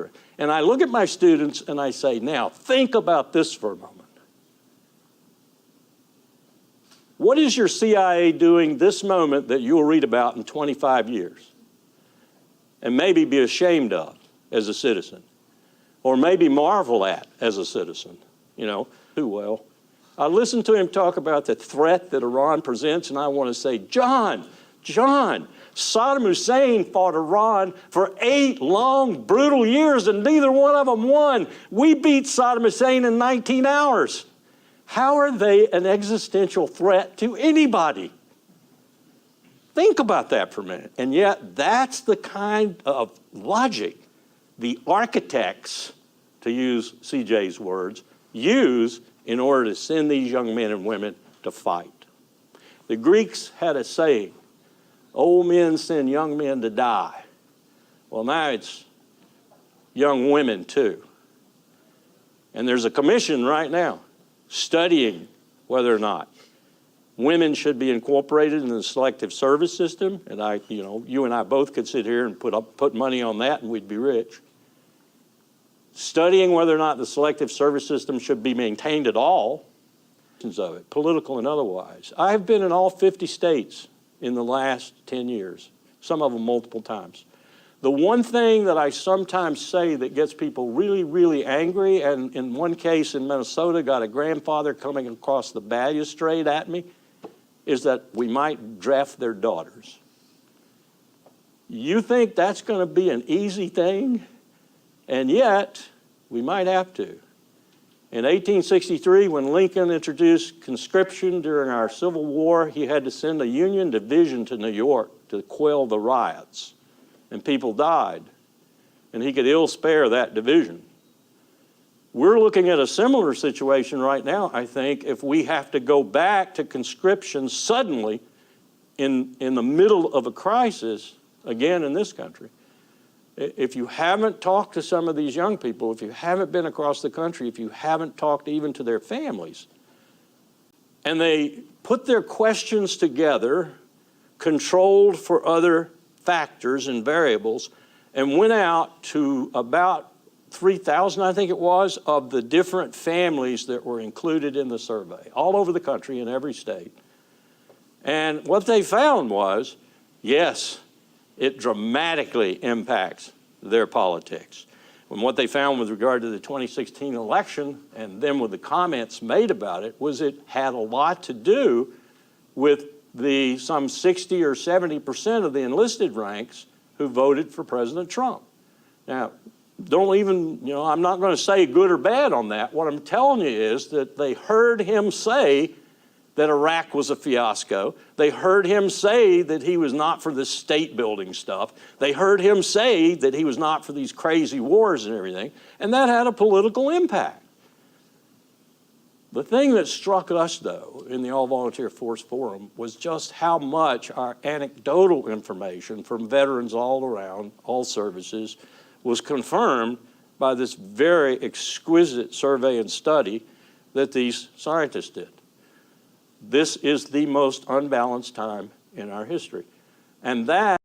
mantra. And I look at my students and I say, now think about this for a moment. What is your CIA doing this moment that you'll read about in 25 years and maybe be ashamed of as a citizen, or maybe marvel at as a citizen? You know, too well. I listened to him talk about the threat that Iran presents, and I want to say, John, Saddam Hussein fought Iran for 8 long, brutal years, and neither one of them won. We beat Saddam Hussein in 19 hours. How are they an existential threat to anybody? Think about that for a minute. And yet, that's the kind of logic the architects, to use CJ's words, use in order to send these young men and women to fight. The Greeks had a saying, old men send young men to die. Well, now it's young women too. And there's a commission right now studying whether or not women should be incorporated in the selective service system. And you and I both could sit here and put money on that and we'd be rich. Studying whether or not the selective service system should be maintained at all, of it, political and otherwise. I've been in all 50 states in the last 10 years, some of them multiple times. The one thing that I sometimes say that gets people really, really angry, and in one case in Minnesota got a grandfather coming across the balustrade at me, is that we might draft their daughters. You think that's going to be an easy thing? And yet, we might have to. In 1863, when Lincoln introduced conscription during our Civil War, he had to send a Union division to New York to quell the riots, and people died, and he could ill spare that division. We're looking at a similar situation right now, I think, if we have to go back to conscription suddenly in the middle of a crisis, again in this country. If you haven't talked to some of these young people, if you haven't been across the country, if you haven't talked even to their families, and they put their questions together, controlled for other factors and variables, and went out to about 3,000, I think it was, of the different families that were included in the survey, all over the country in every state. And what they found was, yes, it dramatically impacts their politics. And what they found with regard to the 2016 election, and then with the comments made about it, was it had a lot to do with the some 60 or 70% of the enlisted ranks who voted for President Trump. Now, don't even, I'm not going to say good or bad on that. What I'm telling you is that they heard him say that Iraq was a fiasco. They heard him say that he was not for this state building stuff. They heard him say that he was not for these crazy wars and everything, and that had a political impact. The thing that struck us, though, in the All-Volunteer Force Forum was just how much our anecdotal information from veterans all around, all services, was confirmed by this very exquisite survey and study that these scientists did. This is the most unbalanced time in our history. And that